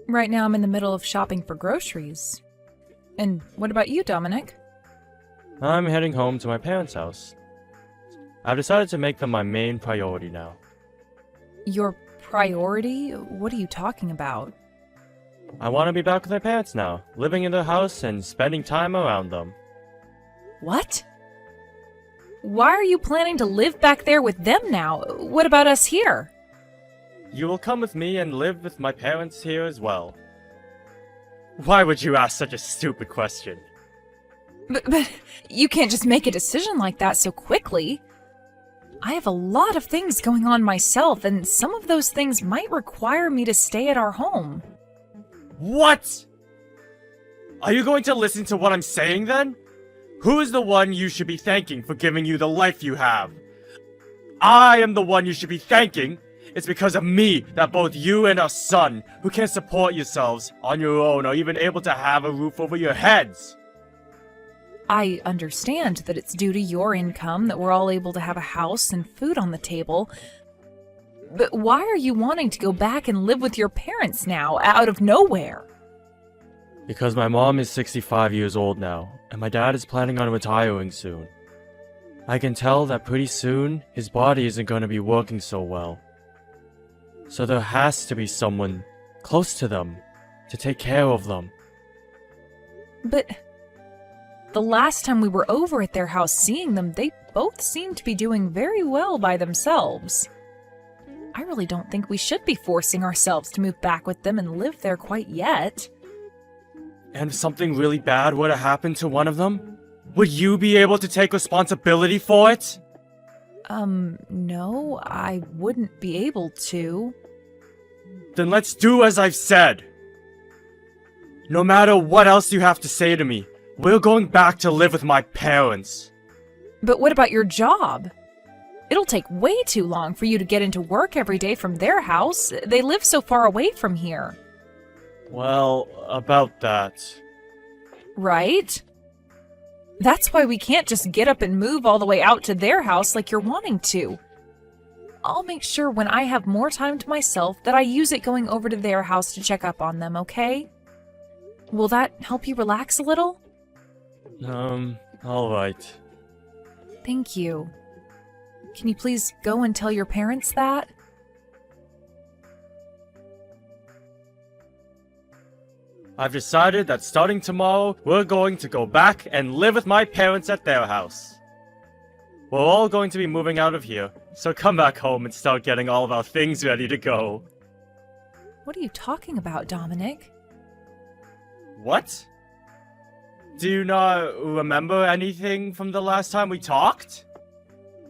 Right now I'm in the middle of shopping for groceries. And what about you, Dominic? I'm heading home to my parents' house. I've decided to make them my main priority now. Your priority? What are you talking about? I want to be back with my parents now, living in their house and spending time around them. What? Why are you planning to live back there with them now? What about us here? You will come with me and live with my parents here as well. Why would you ask such a stupid question? But you can't just make a decision like that so quickly. I have a lot of things going on myself, and some of those things might require me to stay at our home. What? Are you going to listen to what I'm saying then? Who is the one you should be thanking for giving you the life you have? I am the one you should be thanking. It's because of me that both you and our son, who can't support yourselves on your own, are even able to have a roof over your heads. I understand that it's due to your income that we're all able to have a house and food on the table. But why are you wanting to go back and live with your parents now, out of nowhere? Because my mom is 65 years old now, and my dad is planning on retiring soon. I can tell that pretty soon, his body isn't going to be working so well. So there has to be someone close to them to take care of them. But the last time we were over at their house seeing them, they both seemed to be doing very well by themselves. I really don't think we should be forcing ourselves to move back with them and live there quite yet. And if something really bad were to happen to one of them, would you be able to take responsibility for it? No, I wouldn't be able to. Then let's do as I've said. No matter what else you have to say to me, we're going back to live with my parents. But what about your job? It'll take way too long for you to get into work every day from their house. They live so far away from here. Well, about that. Right? That's why we can't just get up and move all the way out to their house like you're wanting to. I'll make sure when I have more time to myself that I use it going over to their house to check up on them, okay? Will that help you relax a little? Alright. Thank you. Can you please go and tell your parents that? I've decided that starting tomorrow, we're going to go back and live with my parents at their house. We're all going to be moving out of here, so come back home and start getting all of our things ready to go. What are you talking about, Dominic? What? Do you not remember anything from the last time we talked?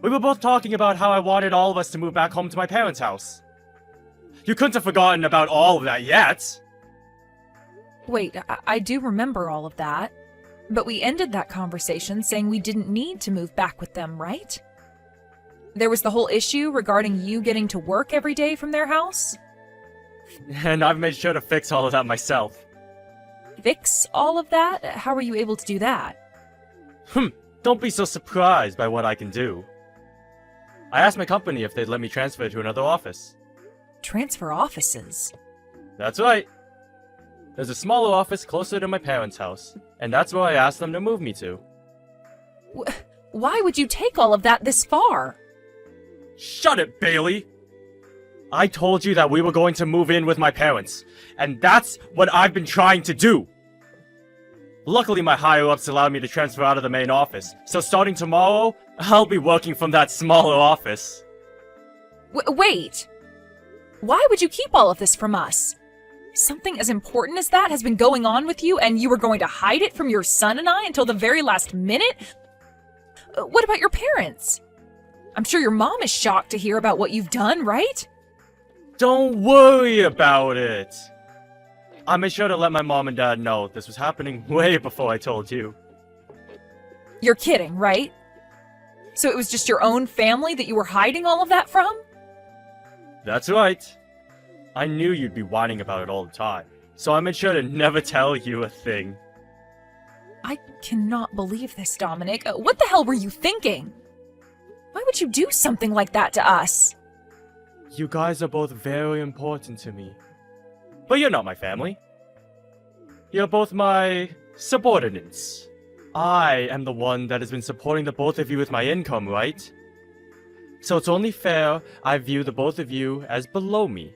We were both talking about how I wanted all of us to move back home to my parents' house. You couldn't have forgotten about all of that yet. Wait, I do remember all of that. But we ended that conversation saying we didn't need to move back with them, right? There was the whole issue regarding you getting to work every day from their house? And I've made sure to fix all of that myself. Fix all of that? How were you able to do that? Don't be so surprised by what I can do. I asked my company if they'd let me transfer to another office. Transfer offices? That's right. There's a smaller office closer to my parents' house, and that's where I asked them to move me to. Why would you take all of that this far? Shut it, Bailey! I told you that we were going to move in with my parents, and that's what I've been trying to do! Luckily, my higher-ups allowed me to transfer out of the main office, so starting tomorrow, I'll be working from that smaller office. Wait! Why would you keep all of this from us? Something as important as that has been going on with you, and you were going to hide it from your son and I until the very last minute? What about your parents? I'm sure your mom is shocked to hear about what you've done, right? Don't worry about it! I made sure to let my mom and dad know this was happening way before I told you. You're kidding, right? So it was just your own family that you were hiding all of that from? That's right. I knew you'd be whining about it all the time, so I made sure to never tell you a thing. I cannot believe this, Dominic. What the hell were you thinking? Why would you do something like that to us? You guys are both very important to me. but you're not my family. You're both my subordinates. I am the one that has been supporting the both of you with my income, right? So it's only fair I view the both of you as below me.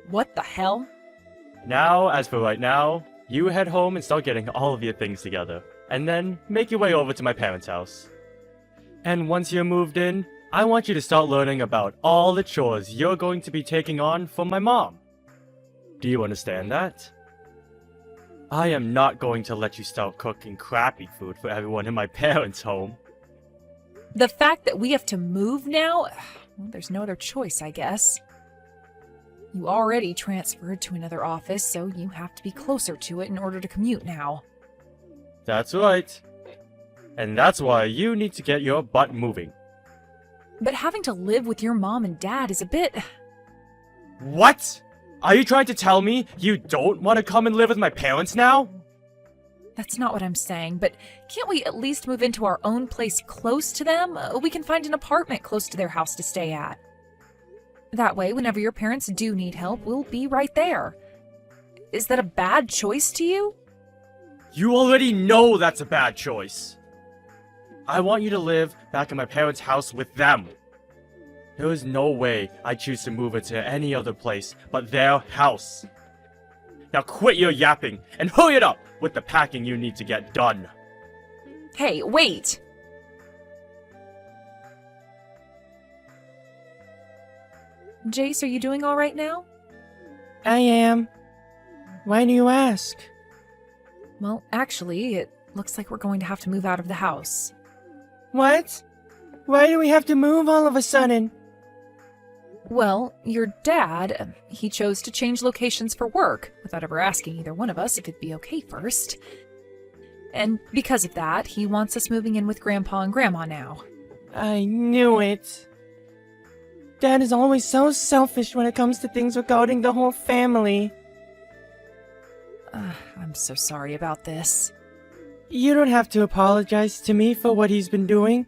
What the hell? Now, as for right now, you head home and start getting all of your things together, and then make your way over to my parents' house. And once you're moved in, I want you to start learning about all the chores you're going to be taking on from my mom. Do you understand that? I am not going to let you start cooking crappy food for everyone in my parents' home. The fact that we have to move now? Well, there's no other choice, I guess. You already transferred to another office, so you have to be closer to it in order to commute now. That's right. And that's why you need to get your butt moving. But having to live with your mom and dad is a bit... What? Are you trying to tell me you don't want to come and live with my parents now? That's not what I'm saying, but can't we at least move into our own place close to them? We can find an apartment close to their house to stay at. That way, whenever your parents do need help, we'll be right there. Is that a bad choice to you? You already know that's a bad choice. I want you to live back in my parents' house with them. There is no way I choose to move into any other place but their house. Now quit your yapping and hurry it up with the packing you need to get done. Hey, wait! Jace, are you doing all right now? I am. Why do you ask? Well, actually, it looks like we're going to have to move out of the house. What? Why do we have to move all of a sudden? Well, your dad, he chose to change locations for work, without ever asking either one of us if it'd be okay first. And because of that, he wants us moving in with Grandpa and Grandma now. I knew it. Dad is always so selfish when it comes to things regarding the whole family. I'm so sorry about this. You don't have to apologize to me for what he's been doing.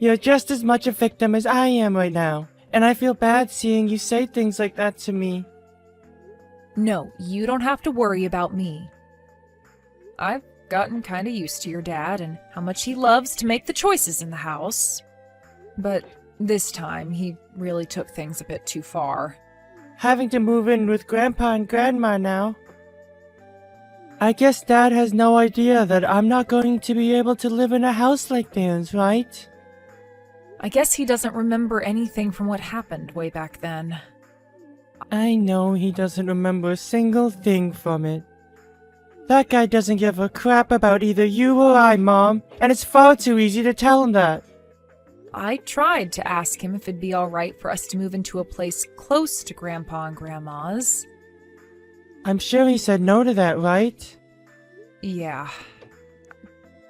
You're just as much a victim as I am right now, and I feel bad seeing you say things like that to me. No, you don't have to worry about me. I've gotten kinda used to your dad and how much he loves to make the choices in the house. But this time, he really took things a bit too far. Having to move in with Grandpa and Grandma now. I guess Dad has no idea that I'm not going to be able to live in a house like theirs, right? I guess he doesn't remember anything from what happened way back then. I know he doesn't remember a single thing from it. That guy doesn't give a crap about either you or I, Mom, and it's far too easy to tell him that. I tried to ask him if it'd be alright for us to move into a place close to Grandpa and Grandma's. I'm sure he said no to that, right? Yeah.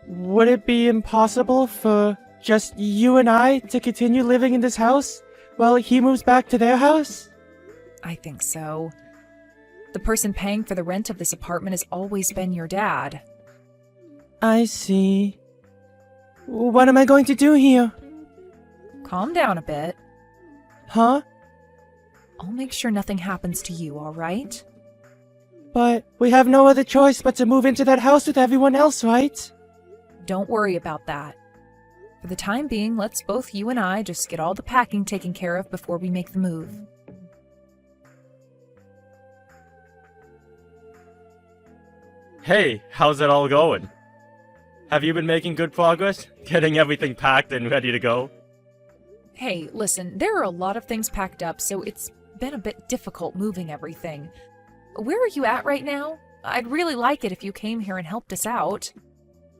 Would it be impossible for just you and I to continue living in this house while he moves back to their house? I think so. The person paying for the rent of this apartment has always been your dad. I see. What am I going to do here? Calm down a bit. Huh? I'll make sure nothing happens to you, alright? But we have no other choice but to move into that house with everyone else, right? Don't worry about that. For the time being, let's both you and I just get all the packing taken care of before we make the move. Hey, how's it all going? Have you been making good progress? Getting everything packed and ready to go? Hey, listen, there are a lot of things packed up, so it's been a bit difficult moving everything. Where are you at right now? I'd really like it if you came here and helped us out.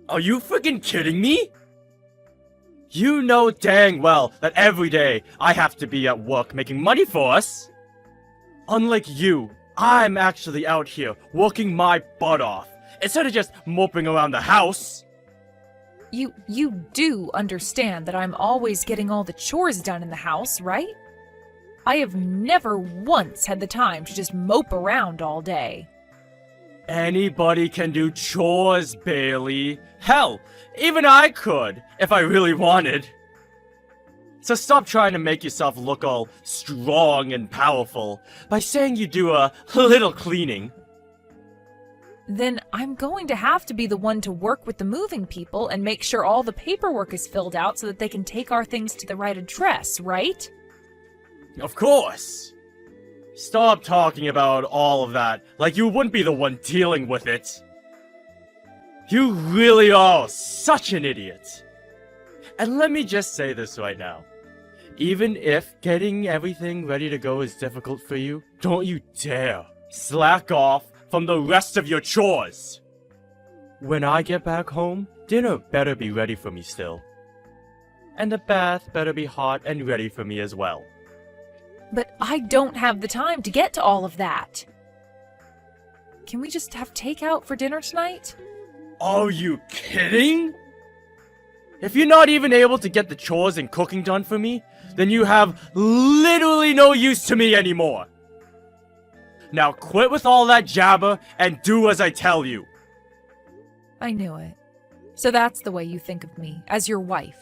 Are you freaking kidding me? You know dang well that every day I have to be at work making money for us. Unlike you, I'm actually out here working my butt off, instead of just moping around the house. You do understand that I'm always getting all the chores done in the house, right? I have never once had the time to just mope around all day. Anybody can do chores, Bailey. Hell, even I could, if I really wanted. So stop trying to make yourself look all strong and powerful by saying you do a little cleaning. Then I'm going to have to be the one to work with the moving people and make sure all the paperwork is filled out so that they can take our things to the right address, right? Of course! Stop talking about all of that like you wouldn't be the one dealing with it. You really are such an idiot. And let me just say this right now. Even if getting everything ready to go is difficult for you, don't you dare slack off from the rest of your chores. When I get back home, dinner better be ready for me still. And the bath better be hot and ready for me as well. But I don't have the time to get to all of that. Can we just have takeout for dinner tonight? Are you kidding? If you're not even able to get the chores and cooking done for me, then you have literally no use to me anymore. Now quit with all that jabber and do as I tell you. I knew it. So that's the way you think of me, as your wife.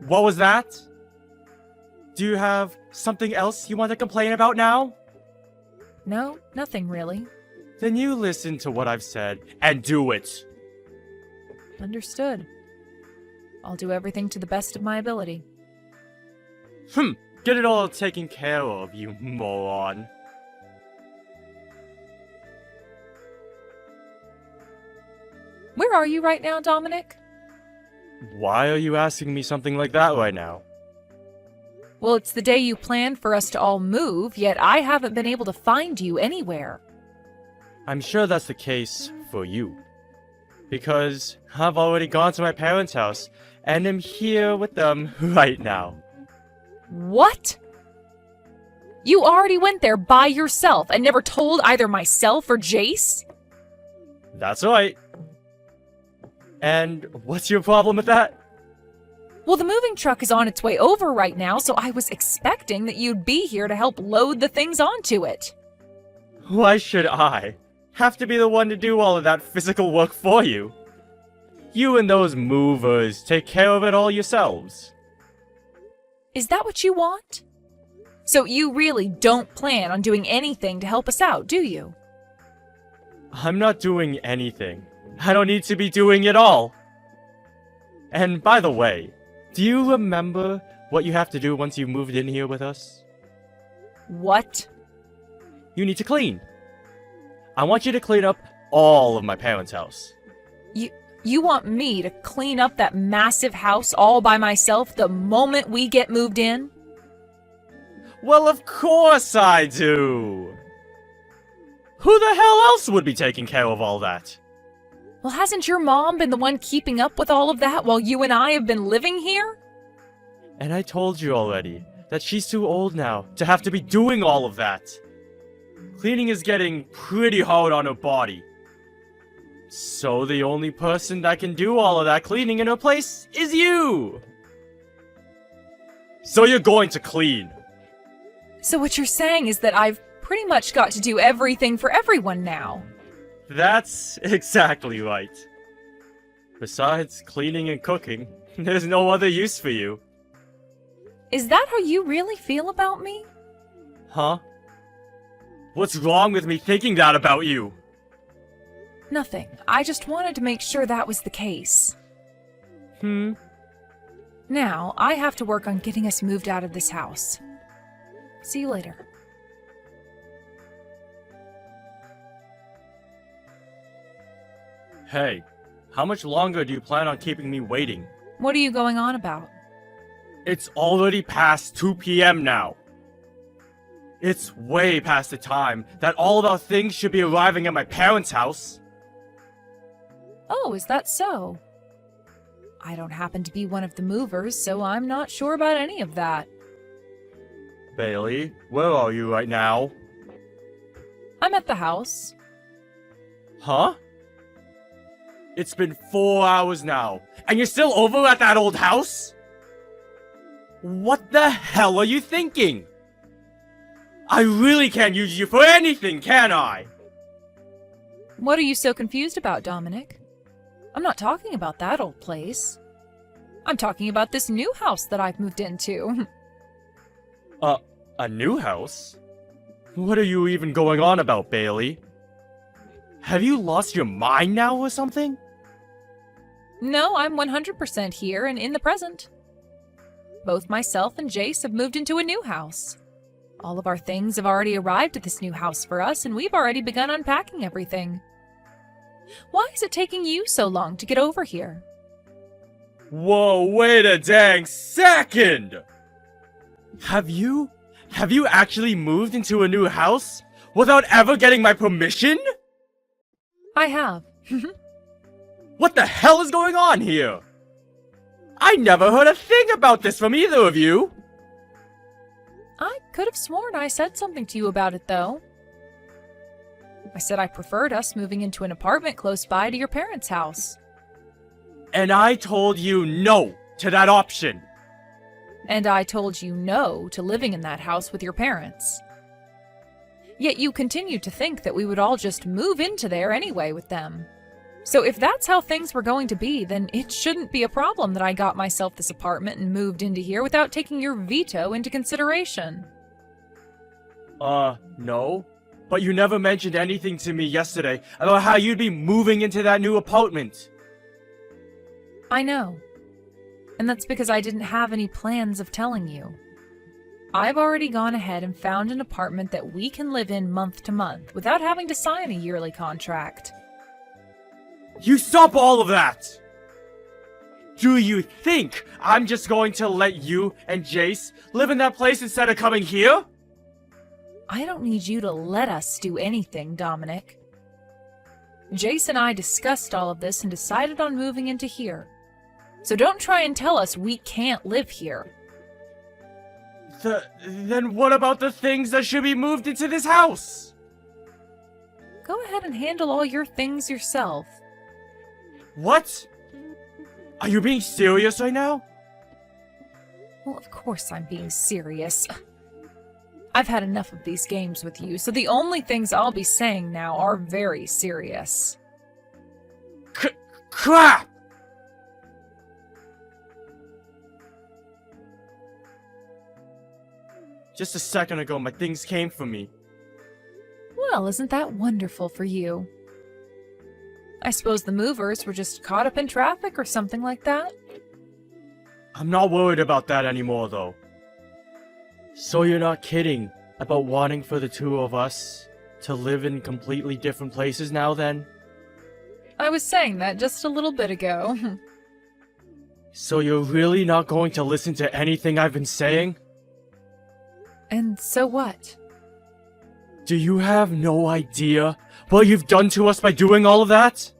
What was that? Do you have something else you want to complain about now? No, nothing really. Then you listen to what I've said and do it. Understood. I'll do everything to the best of my ability. Get it all taken care of, you moron. Where are you right now, Dominic? Why are you asking me something like that right now? Well, it's the day you planned for us to all move, yet I haven't been able to find you anywhere. I'm sure that's the case for you. Because I've already gone to my parents' house, and am here with them right now. What? You already went there by yourself and never told either myself or Jace? That's right. And what's your problem with that? Well, the moving truck is on its way over right now, so I was expecting that you'd be here to help load the things onto it. Why should I have to be the one to do all of that physical work for you? You and those movers take care of it all yourselves. Is that what you want? So you really don't plan on doing anything to help us out, do you? I'm not doing anything. I don't need to be doing it all. And by the way, do you remember what you have to do once you've moved in here with us? What? You need to clean. I want you to clean up all of my parents' house. You want me to clean up that massive house all by myself the moment we get moved in? Well, of course I do! Who the hell else would be taking care of all that? Well, hasn't your mom been the one keeping up with all of that while you and I have been living here? And I told you already that she's too old now to have to be doing all of that. Cleaning is getting pretty hard on her body. So the only person that can do all of that cleaning in her place is you! So you're going to clean. So what you're saying is that I've pretty much got to do everything for everyone now. That's exactly right. Besides cleaning and cooking, there's no other use for you. Is that how you really feel about me? Huh? What's wrong with me thinking that about you? Nothing. I just wanted to make sure that was the case. Now, I have to work on getting us moved out of this house. See you later. Hey, how much longer do you plan on keeping me waiting? What are you going on about? It's already past 2 p.m. now. It's way past the time that all of our things should be arriving at my parents' house. Oh, is that so? I don't happen to be one of the movers, so I'm not sure about any of that. Bailey, where are you right now? I'm at the house. Huh? It's been 4 hours now, and you're still over at that old house? What the hell are you thinking? I really can't use you for anything, can I? What are you so confused about, Dominic? I'm not talking about that old place. I'm talking about this new house that I've moved into. A new house? What are you even going on about, Bailey? Have you lost your mind now or something? No, I'm 100% here and in the present. Both myself and Jace have moved into a new house. All of our things have already arrived at this new house for us, and we've already begun unpacking everything. Why is it taking you so long to get over here? Whoa, wait a dang second! Have you actually moved into a new house without ever getting my permission? I have. What the hell is going on here? I never heard a thing about this from either of you! I could have sworn I said something to you about it, though. I said I preferred us moving into an apartment close by to your parents' house. And I told you no to that option. And I told you no to living in that house with your parents. Yet you continued to think that we would all just move into there anyway with them. So if that's how things were going to be, then it shouldn't be a problem that I got myself this apartment and moved into here without taking your veto into consideration. No. But you never mentioned anything to me yesterday about how you'd be moving into that new apartment. I know. And that's because I didn't have any plans of telling you. I've already gone ahead and found an apartment that we can live in month to month without having to sign a yearly contract. You stop all of that! Do you think I'm just going to let you and Jace live in that place instead of coming here? I don't need you to let us do anything, Dominic. Jace and I discussed all of this and decided on moving into here. So don't try and tell us we can't live here. Then what about the things that should be moved into this house? Go ahead and handle all your things yourself. What? Are you being serious right now? Well, of course I'm being serious. I've had enough of these games with you, so the only things I'll be saying now are very serious. Crap! Just a second ago, my things came for me. Well, isn't that wonderful for you? I suppose the movers were just caught up in traffic or something like that? I'm not worried about that anymore, though. So you're not kidding about wanting for the two of us to live in completely different places now, then? I was saying that just a little bit ago. So you're really not going to listen to anything I've been saying? And so what? Do you have no idea what you've done to us by doing all of that?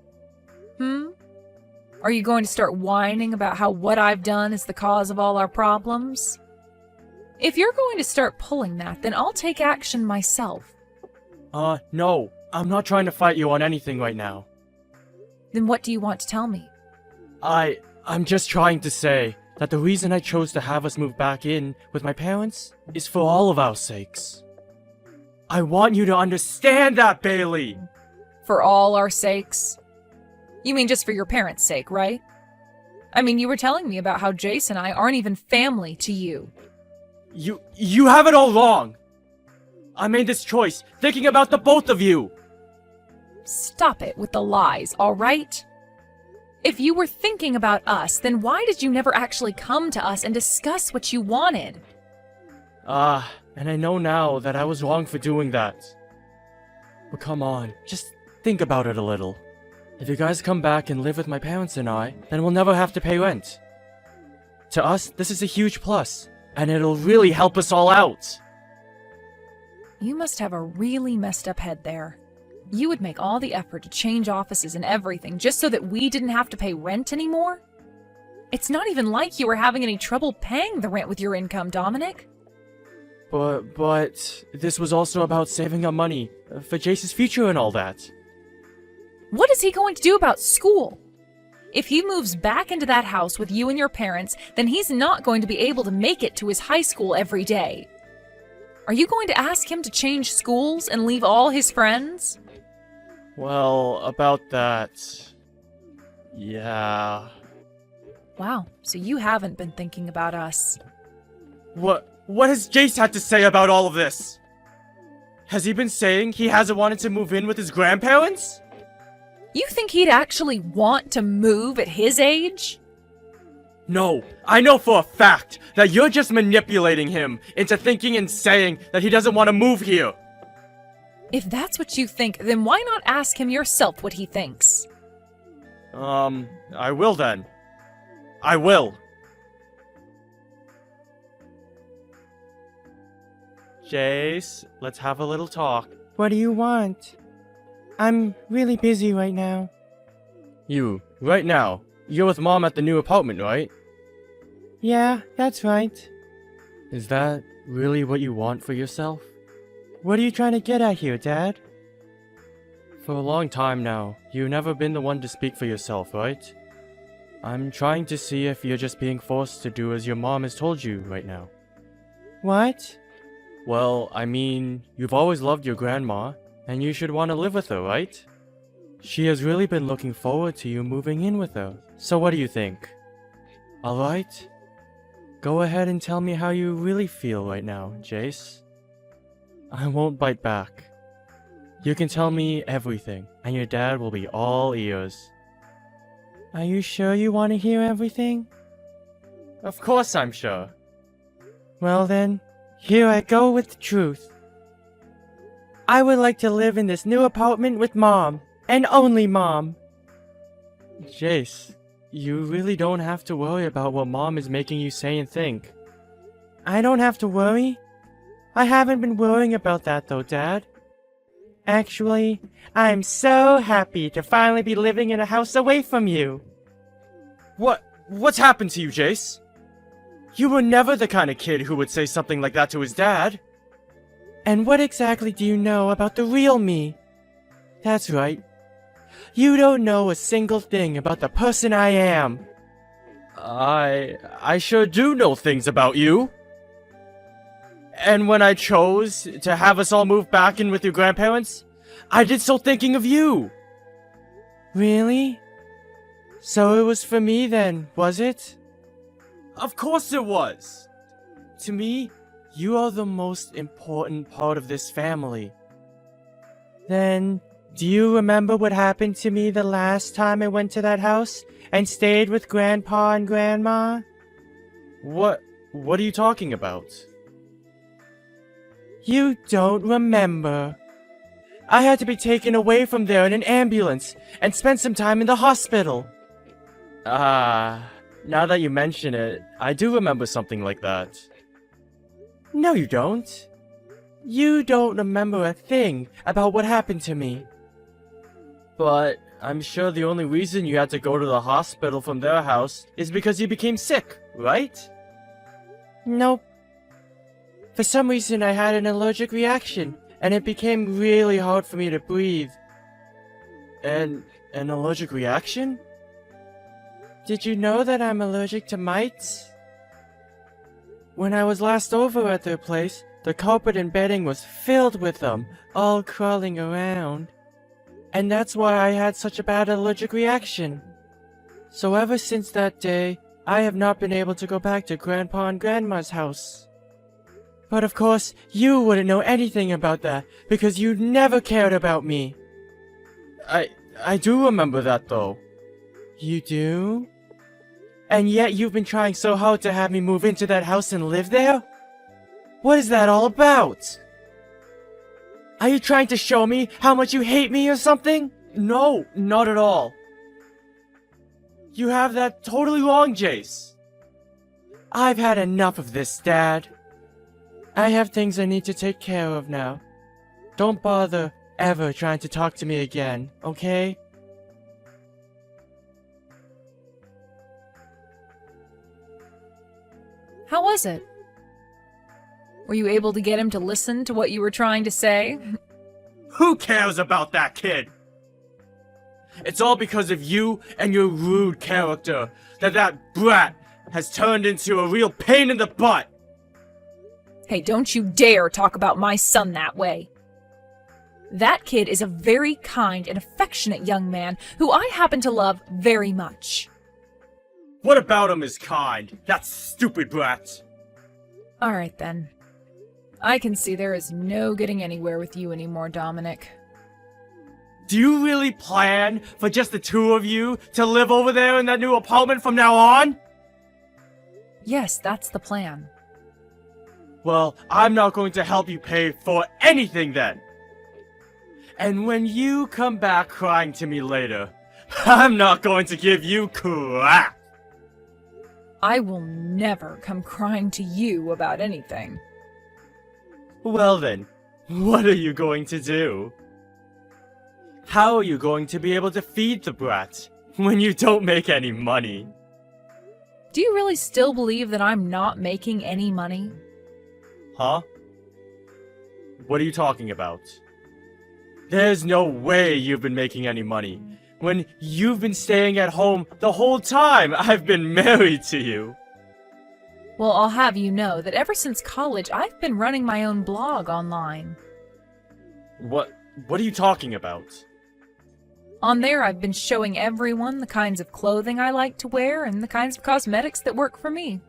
Are you going to start whining about how what I've done is the cause of all our problems? If you're going to start pulling that, then I'll take action myself. No. I'm not trying to fight you on anything right now. Then what do you want to tell me? I'm just trying to say that the reason I chose to have us move back in with my parents is for all of our sakes. I want you to understand that, Bailey! For all our sakes? You mean just for your parents' sake, right? I mean, you were telling me about how Jace and I aren't even family to you. You have it all wrong! I made this choice thinking about the both of you! Stop it with the lies, all right? If you were thinking about us, then why did you never actually come to us and discuss what you wanted? And I know now that I was wrong for doing that. But come on, just think about it a little. If you guys come back and live with my parents and I, then we'll never have to pay rent. To us, this is a huge plus, and it'll really help us all out. You must have a really messed up head there. You would make all the effort to change offices and everything just so that we didn't have to pay rent anymore? It's not even like you were having any trouble paying the rent with your income, Dominic. But this was also about saving up money for Jace's future and all that. What is he going to do about school? If he moves back into that house with you and your parents, then he's not going to be able to make it to his high school every day. Are you going to ask him to change schools and leave all his friends? Well, about that... yeah... Wow, so you haven't been thinking about us. What has Jace had to say about all of this? Has he been saying he hasn't wanted to move in with his grandparents? You think he'd actually want to move at his age? No, I know for a fact that you're just manipulating him into thinking and saying that he doesn't want to move here. If that's what you think, then why not ask him yourself what he thinks? I will then. I will. Jace, let's have a little talk. What do you want? I'm really busy right now. You, right now, you're with Mom at the new apartment, right? Yeah, that's right. Is that really what you want for yourself? What are you trying to get at here, Dad? For a long time now, you've never been the one to speak for yourself, right? I'm trying to see if you're just being forced to do as your mom has told you right now. What? Well, I mean, you've always loved your grandma, and you should want to live with her, right? She has really been looking forward to you moving in with her. So what do you think? Alright? Go ahead and tell me how you really feel right now, Jace. I won't bite back. You can tell me everything, and your dad will be all ears. Are you sure you want to hear everything? Of course I'm sure. Well then, here I go with the truth. I would like to live in this new apartment with Mom, and only Mom. Jace, you really don't have to worry about what Mom is making you say and think. I don't have to worry. I haven't been worrying about that though, Dad. Actually, I'm so happy to finally be living in a house away from you. What's happened to you, Jace? You were never the kind of kid who would say something like that to his dad. And what exactly do you know about the real me? That's right. You don't know a single thing about the person I am. I sure do know things about you. And when I chose to have us all move back in with your grandparents, I did so thinking of you. Really? So it was for me then, was it? Of course it was. To me, you are the most important part of this family. Then, do you remember what happened to me the last time I went to that house and stayed with Grandpa and Grandma? What are you talking about? You don't remember. I had to be taken away from there in an ambulance and spent some time in the hospital. Now that you mention it, I do remember something like that. No, you don't. You don't remember a thing about what happened to me. But I'm sure the only reason you had to go to the hospital from their house is because you became sick, right? Nope. For some reason I had an allergic reaction, and it became really hard for me to breathe. An allergic reaction? Did you know that I'm allergic to mites? When I was last over at their place, the carpet and bedding was filled with them, all crawling around. And that's why I had such a bad allergic reaction. So ever since that day, I have not been able to go back to Grandpa and Grandma's house. But of course, you wouldn't know anything about that, because you never cared about me. I do remember that though. You do? And yet you've been trying so hard to have me move into that house and live there? What is that all about? Are you trying to show me how much you hate me or something? No, not at all. You have that totally wrong, Jace. I've had enough of this, Dad. I have things I need to take care of now. Don't bother ever trying to talk to me again, okay? How was it? Were you able to get him to listen to what you were trying to say? Who cares about that kid? It's all because of you and your rude character that brat has turned into a real pain in the butt. Hey, don't you dare talk about my son that way. That kid is a very kind and affectionate young man who I happen to love very much. What about him is kind? That stupid brat! Alright then. I can see there is no getting anywhere with you anymore, Dominic. Do you really plan for just the two of you to live over there in that new apartment from now on? Yes, that's the plan. Well, I'm not going to help you pay for anything then. And when you come back crying to me later, I'm not going to give you crap. I will never come crying to you about anything. Well then, what are you going to do? How are you going to be able to feed the brat when you don't make any money? Do you really still believe that I'm not making any money? Huh? What are you talking about? There's no way you've been making any money when you've been staying at home the whole time I've been married to you. Well, I'll have you know that ever since college, I've been running my own blog online. What are you talking about? On there, I've been showing everyone the kinds of clothing I like to wear and the kinds of cosmetics that work for me.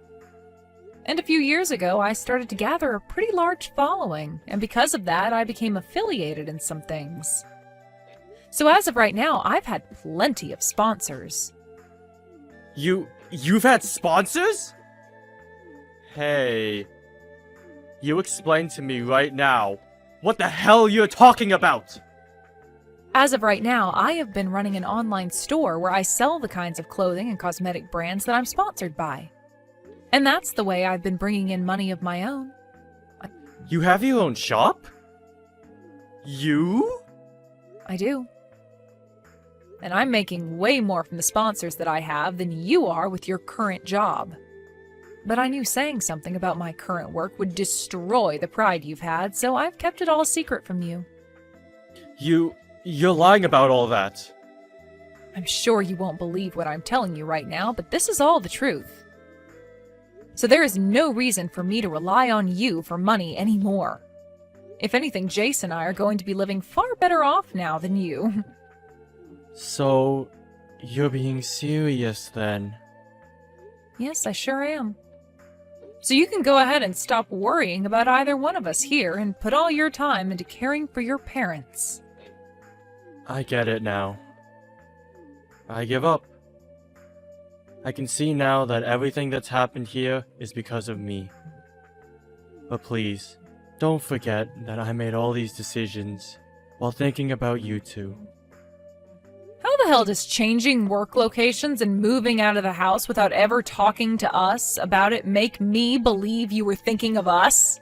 And a few years ago, I started to gather a pretty large following, and because of that, I became affiliated in some things. So as of right now, I've had plenty of sponsors. You've had sponsors? Hey, you explain to me right now what the hell you're talking about. As of right now, I have been running an online store where I sell the kinds of clothing and cosmetic brands that I'm sponsored by. And that's the way I've been bringing in money of my own. You have your own shop? You? I do. And I'm making way more from the sponsors that I have than you are with your current job. But I knew saying something about my current work would destroy the pride you've had, so I've kept it all a secret from you. You're lying about all that. I'm sure you won't believe what I'm telling you right now, but this is all the truth. So there is no reason for me to rely on you for money anymore. If anything, Jace and I are going to be living far better off now than you. So, you're being serious then? Yes, I sure am. So you can go ahead and stop worrying about either one of us here and put all your time into caring for your parents. I get it now. I give up. I can see now that everything that's happened here is because of me. But please, don't forget that I made all these decisions while thinking about you two. How the hell does changing work locations and moving out of the house without ever talking to us about it make me believe you were thinking of us?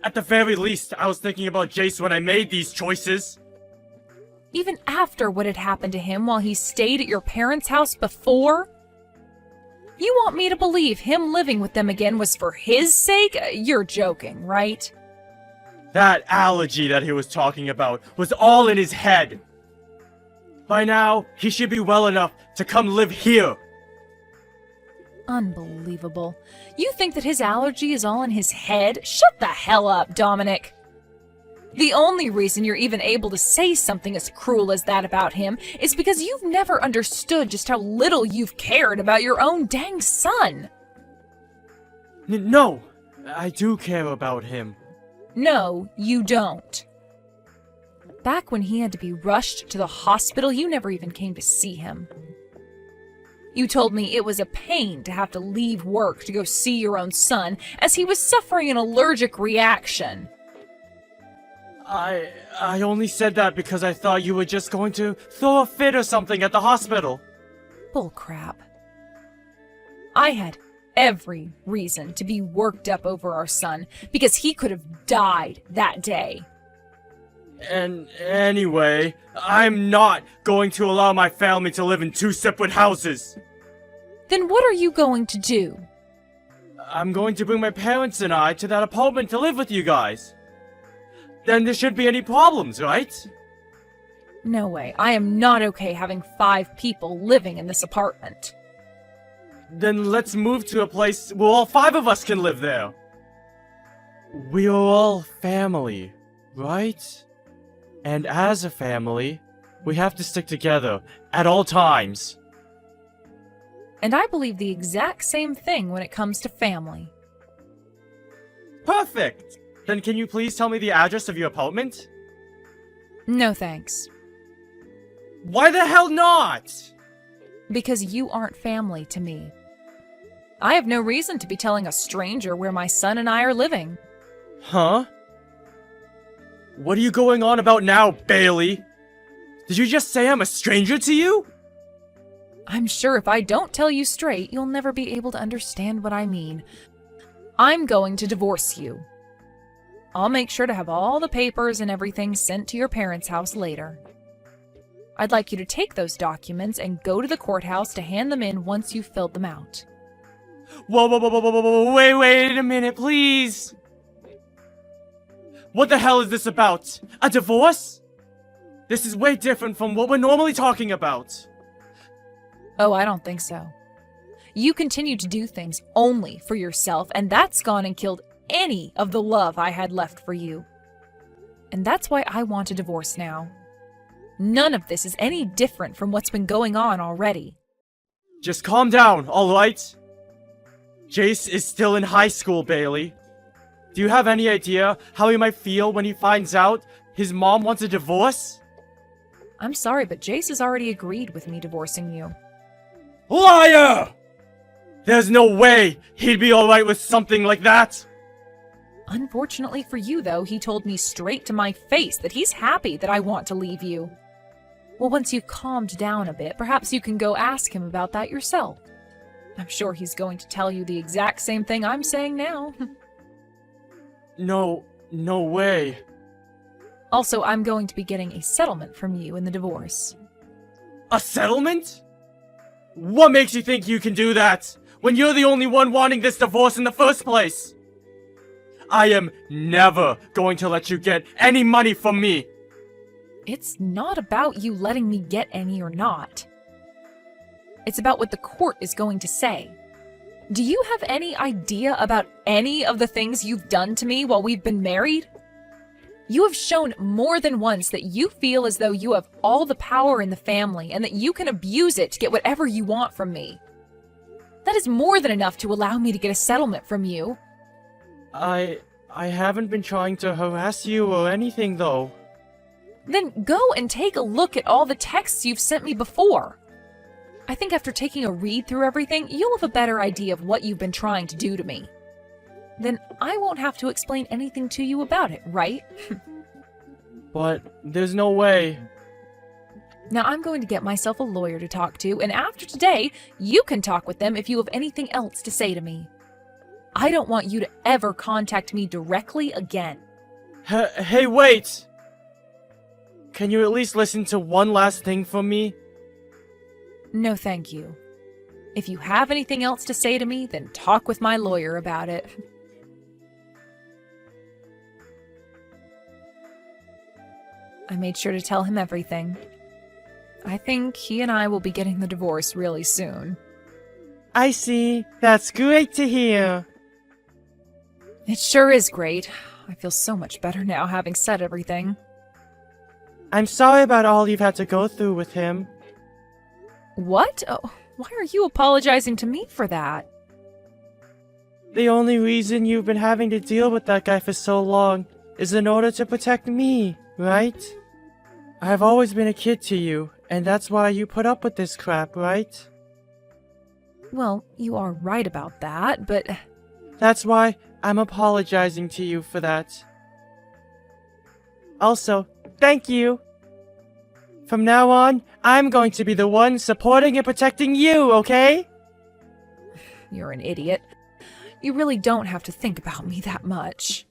At the very least, I was thinking about Jace when I made these choices. Even after what had happened to him while he stayed at your parents' house before? You want me to believe him living with them again was for his sake? You're joking, right? That allergy that he was talking about was all in his head. By now, he should be well enough to come live here. Unbelievable. You think that his allergy is all in his head? Shut the hell up, Dominic. The only reason you're even able to say something as cruel as that about him is because you've never understood just how little you've cared about your own dang son. No, I do care about him. No, you don't. Back when he had to be rushed to the hospital, you never even came to see him. You told me it was a pain to have to leave work to go see your own son, as he was suffering an allergic reaction. I only said that because I thought you were just going to throw a fit or something at the hospital. Bullcrap. I had every reason to be worked up over our son, because he could have died that day. And anyway, I'm not going to allow my family to live in two separate houses. Then what are you going to do? I'm going to bring my parents and I to that apartment to live with you guys. Then there shouldn't be any problems, right? No way. I am not okay having 5 people living in this apartment. Then let's move to a place where all 5 of us can live there. We are all family, right? And as a family, we have to stick together At all times. And I believe the exact same thing when it comes to family. Perfect! Then can you please tell me the address of your apartment? No thanks. Why the hell not? Because you aren't family to me. I have no reason to be telling a stranger where my son and I are living. Huh? What are you going on about now, Bailey? Did you just say I'm a stranger to you? I'm sure if I don't tell you straight, you'll never be able to understand what I mean. I'm going to divorce you. I'll make sure to have all the papers and everything sent to your parents' house later. I'd like you to take those documents and go to the courthouse to hand them in once you've filled them out. Whoa, wait a minute, please! What the hell is this about? A divorce? This is way different from what we're normally talking about. Oh, I don't think so. You continue to do things only for yourself, and that's gone and killed any of the love I had left for you. And that's why I want a divorce now. None of this is any different from what's been going on already. Just calm down, alright? Jace is still in high school, Bailey. Do you have any idea how he might feel when he finds out his mom wants a divorce? I'm sorry, but Jace has already agreed with me divorcing you. Liar! There's no way he'd be alright with something like that! Unfortunately for you, though, he told me straight to my face that he's happy that I want to leave you. Well, once you've calmed down a bit, perhaps you can go ask him about that yourself. I'm sure he's going to tell you the exact same thing I'm saying now. No way. Also, I'm going to be getting a settlement from you in the divorce. A settlement? What makes you think you can do that, when you're the only one wanting this divorce in the first place? I am never going to let you get any money from me. It's not about you letting me get any or not. It's about what the court is going to say. Do you have any idea about any of the things you've done to me while we've been married? You have shown more than once that you feel as though you have all the power in the family and that you can abuse it to get whatever you want from me. That is more than enough to allow me to get a settlement from you. I haven't been trying to harass you or anything, though. Then go and take a look at all the texts you've sent me before. I think after taking a read through everything, you'll have a better idea of what you've been trying to do to me. Then I won't have to explain anything to you about it, right? But there's no way. Now I'm going to get myself a lawyer to talk to, and after today, you can talk with them if you have anything else to say to me. I don't want you to ever contact me directly again. Hey, wait! Can you at least listen to one last thing from me? No, thank you. If you have anything else to say to me, then talk with my lawyer about it. I made sure to tell him everything. I think he and I will be getting the divorce really soon. I see. That's great to hear. It sure is great. I feel so much better now having said everything. I'm sorry about all you've had to go through with him. What? Oh, why are you apologizing to me for that? The only reason you've been having to deal with that guy for so long is in order to protect me, right? I've always been a kid to you, and that's why you put up with this crap, right? Well, you are right about that, but... That's why I'm apologizing to you for that. Also, thank you. From now on, I'm going to be the one supporting and protecting you, okay? You're an idiot. You really don't have to think about me that much.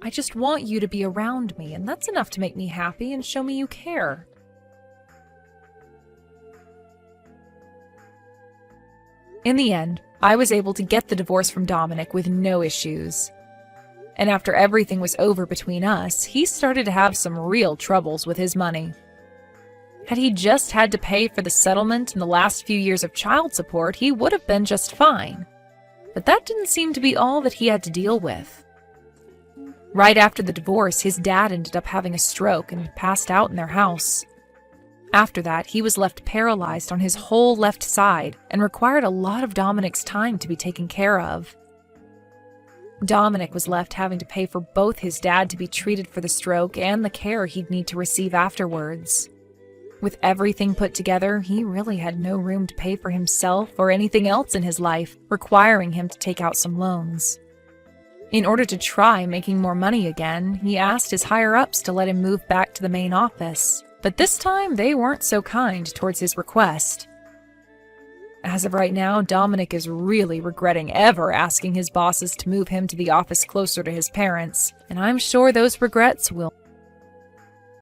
I just want you to be around me, and that's enough to make me happy and show me you care. In the end, I was able to get the divorce from Dominic with no issues. And after everything was over between us, he started to have some real troubles with his money. Had he just had to pay for the settlement and the last few years of child support, he would have been just fine. But that didn't seem to be all that he had to deal with. Right after the divorce, his dad ended up having a stroke and passed out in their house. After that, he was left paralyzed on his whole left side and required a lot of Dominic's time to be taken care of. Dominic was left having to pay for both his dad to be treated for the stroke and the care he'd need to receive afterwards. With everything put together, he really had no room to pay for himself or anything else in his life, requiring him to take out some loans. In order to try making more money again, he asked his higher-ups to let him move back to the main office, but this time they weren't so kind towards his request. As of right now, Dominic is really regretting ever asking his bosses to move him to the office closer to his parents, and I'm sure those regrets will